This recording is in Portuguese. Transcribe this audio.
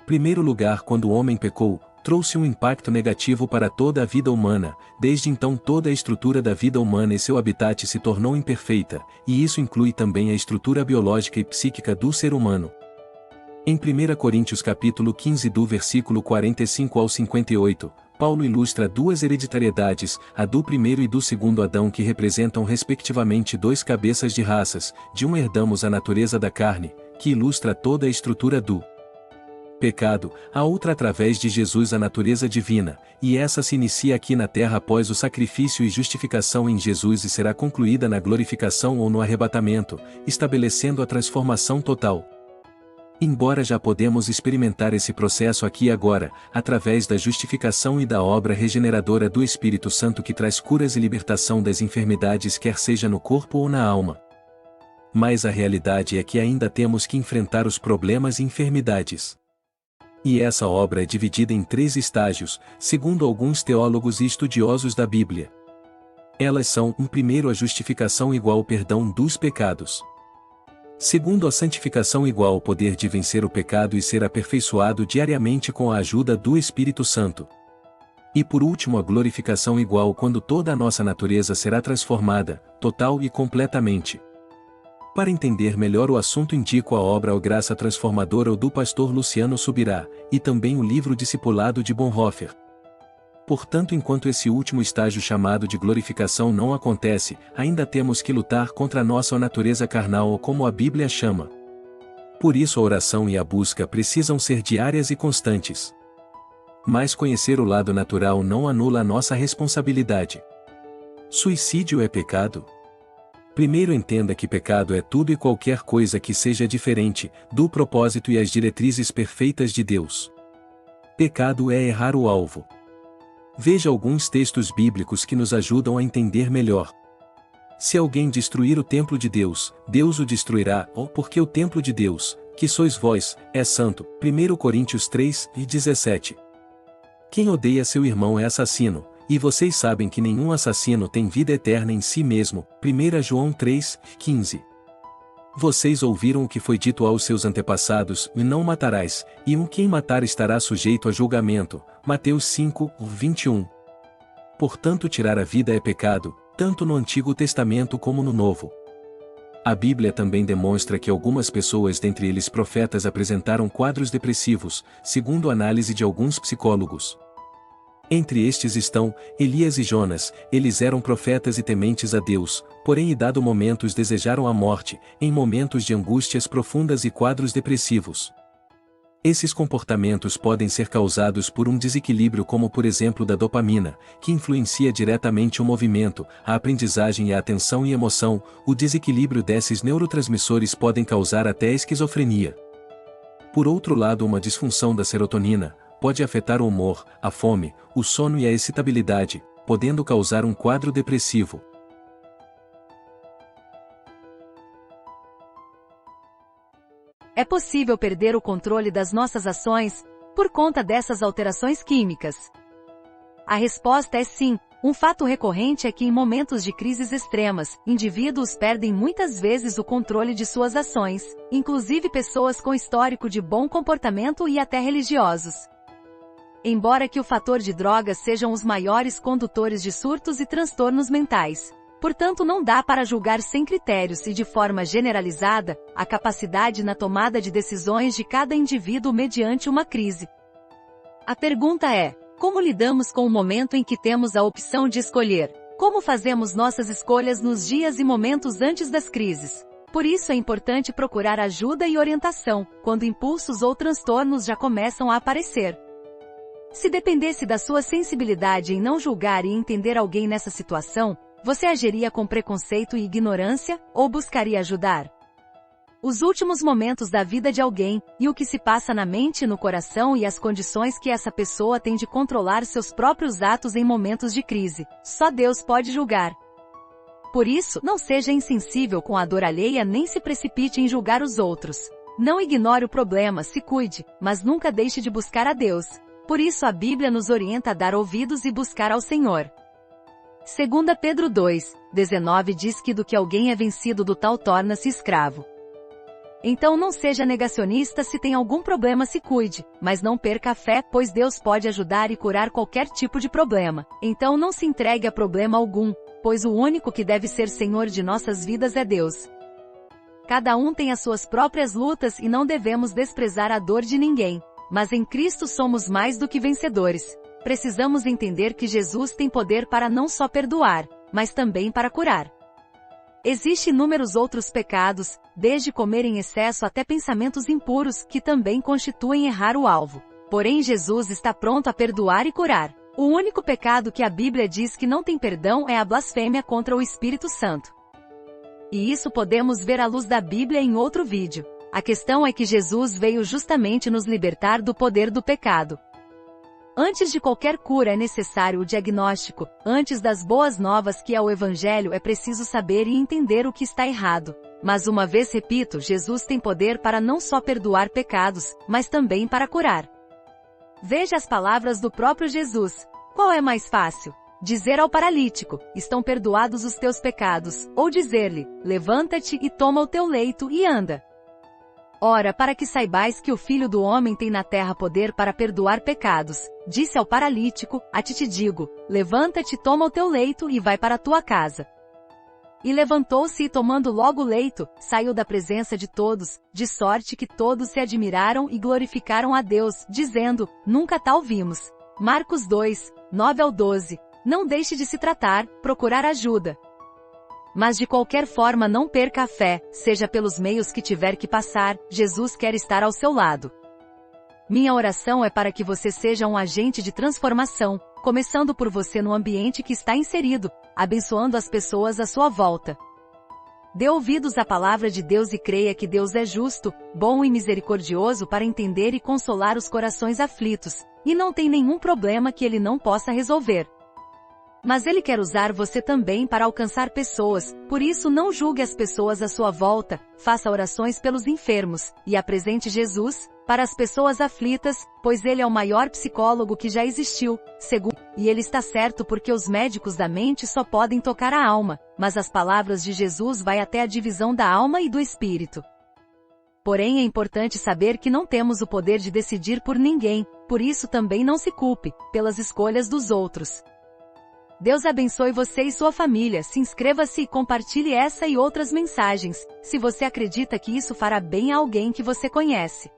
Primeiro lugar, quando o homem pecou, trouxe um impacto negativo para toda a vida humana. Desde então toda a estrutura da vida humana e seu habitat se tornou imperfeita, e isso inclui também a estrutura biológica e psíquica do ser humano. Em 1 Coríntios capítulo 15 do versículo 45 ao 58, Paulo ilustra duas hereditariedades, a do primeiro e do segundo Adão, que representam respectivamente dois cabeças de raças. De um herdamos a natureza da carne, que ilustra toda a estrutura do pecado, a outra através de Jesus a natureza divina, e essa se inicia aqui na terra após o sacrifício e justificação em Jesus e será concluída na glorificação ou no arrebatamento, estabelecendo a transformação total. Embora já podemos experimentar esse processo aqui e agora, através da justificação e da obra regeneradora do Espírito Santo que traz curas e libertação das enfermidades, quer seja no corpo ou na alma. Mas a realidade é que ainda temos que enfrentar os problemas e enfermidades. E essa obra é dividida em 3 estágios, segundo alguns teólogos e estudiosos da Bíblia. Elas são: primeiro, a justificação igual ao perdão dos pecados. Segundo, a santificação igual ao poder de vencer o pecado e ser aperfeiçoado diariamente com a ajuda do Espírito Santo. E por último, a glorificação igual quando toda a nossa natureza será transformada, total e completamente. Para entender melhor o assunto, indico a obra A Graça Transformadora do pastor Luciano Subirá, e também o livro Discipulado de Bonhoeffer. Portanto, enquanto esse último estágio chamado de glorificação não acontece, ainda temos que lutar contra a nossa natureza carnal, ou como a Bíblia chama. Por isso a oração e a busca precisam ser diárias e constantes. Mas conhecer o lado natural não anula a nossa responsabilidade. Suicídio é pecado? Primeiro, entenda que pecado é tudo e qualquer coisa que seja diferente do propósito e as diretrizes perfeitas de Deus. Pecado é errar o alvo. Veja alguns textos bíblicos que nos ajudam a entender melhor. Se alguém destruir o templo de Deus, Deus o destruirá, porque o templo de Deus, que sois vós, é santo. 1 Coríntios 3:17. Quem odeia seu irmão é assassino. E vocês sabem que nenhum assassino tem vida eterna em si mesmo. 1 João 3:15. Vocês ouviram o que foi dito aos seus antepassados: e não matarás, e quem matar estará sujeito a julgamento. Mateus 5:21. Portanto, tirar a vida é pecado, tanto no Antigo Testamento como no Novo. A Bíblia também demonstra que algumas pessoas, dentre eles profetas, apresentaram quadros depressivos, segundo análise de alguns psicólogos. Entre estes estão Elias e Jonas. Eles eram profetas e tementes a Deus, porém, em dado momento, desejaram a morte, em momentos de angústias profundas e quadros depressivos. Esses comportamentos podem ser causados por um desequilíbrio, como por exemplo da dopamina, que influencia diretamente o movimento, a aprendizagem e a atenção e emoção. O desequilíbrio desses neurotransmissores podem causar até esquizofrenia. Por outro lado, uma disfunção da serotonina pode afetar o humor, a fome, o sono e a excitabilidade, podendo causar um quadro depressivo. É possível perder o controle das nossas ações por conta dessas alterações químicas? A resposta é sim. Um fato recorrente é que em momentos de crises extremas, indivíduos perdem muitas vezes o controle de suas ações, inclusive pessoas com histórico de bom comportamento e até religiosos. Embora que o fator de drogas sejam os maiores condutores de surtos e transtornos mentais. Portanto, não dá para julgar sem critérios e de forma generalizada a capacidade na tomada de decisões de cada indivíduo mediante uma crise. A pergunta é: como lidamos com o momento em que temos a opção de escolher? Como fazemos nossas escolhas nos dias e momentos antes das crises? Por isso é importante procurar ajuda e orientação, quando impulsos ou transtornos já começam a aparecer. Se dependesse da sua sensibilidade em não julgar e entender alguém nessa situação, você agiria com preconceito e ignorância, ou buscaria ajudar? Os últimos momentos da vida de alguém, e o que se passa na mente e no coração e as condições que essa pessoa tem de controlar seus próprios atos em momentos de crise, só Deus pode julgar. Por isso, não seja insensível com a dor alheia nem se precipite em julgar os outros. Não ignore o problema, se cuide, mas nunca deixe de buscar a Deus. Por isso a Bíblia nos orienta a dar ouvidos e buscar ao Senhor. 2 Pedro 2:19 diz que do que alguém é vencido do tal torna-se escravo. Então não seja negacionista. Se tem algum problema, se cuide, mas não perca a fé, pois Deus pode ajudar e curar qualquer tipo de problema. Então não se entregue a problema algum, pois o único que deve ser Senhor de nossas vidas é Deus. Cada um tem as suas próprias lutas e não devemos desprezar a dor de ninguém. Mas em Cristo somos mais do que vencedores. Precisamos entender que Jesus tem poder para não só perdoar, mas também para curar. Existem inúmeros outros pecados, desde comer em excesso até pensamentos impuros, que também constituem errar o alvo. Porém, Jesus está pronto a perdoar e curar. O único pecado que a Bíblia diz que não tem perdão é a blasfêmia contra o Espírito Santo. E isso podemos ver à luz da Bíblia em outro vídeo. A questão é que Jesus veio justamente nos libertar do poder do pecado. Antes de qualquer cura é necessário o diagnóstico. Antes das boas novas que é o Evangelho, é preciso saber e entender o que está errado. Mas uma vez repito, Jesus tem poder para não só perdoar pecados, mas também para curar. Veja as palavras do próprio Jesus. Qual é mais fácil? Dizer ao paralítico, estão perdoados os teus pecados, ou dizer-lhe, levanta-te e toma o teu leito e anda. Ora, para que saibais que o Filho do Homem tem na terra poder para perdoar pecados, disse ao paralítico, a ti te digo, levanta-te, toma o teu leito e vai para a tua casa. E levantou-se e tomando logo o leito, saiu da presença de todos, de sorte que todos se admiraram e glorificaram a Deus, dizendo, nunca tal vimos. Marcos 2, 9-12. Não deixe de se tratar, procurar ajuda. Mas de qualquer forma não perca a fé, seja pelos meios que tiver que passar, Jesus quer estar ao seu lado. Minha oração é para que você seja um agente de transformação, começando por você no ambiente que está inserido, abençoando as pessoas à sua volta. Dê ouvidos à palavra de Deus e creia que Deus é justo, bom e misericordioso para entender e consolar os corações aflitos, e não tem nenhum problema que Ele não possa resolver. Mas Ele quer usar você também para alcançar pessoas, por isso não julgue as pessoas à sua volta, faça orações pelos enfermos, e apresente Jesus para as pessoas aflitas, pois Ele é o maior psicólogo que já existiu, e Ele está certo porque os médicos da mente só podem tocar a alma, mas as palavras de Jesus vai até a divisão da alma e do espírito. Porém é importante saber que não temos o poder de decidir por ninguém, por isso também não se culpe pelas escolhas dos outros. Deus abençoe você e sua família. Se inscreva-se e compartilhe essa e outras mensagens, se você acredita que isso fará bem a alguém que você conhece.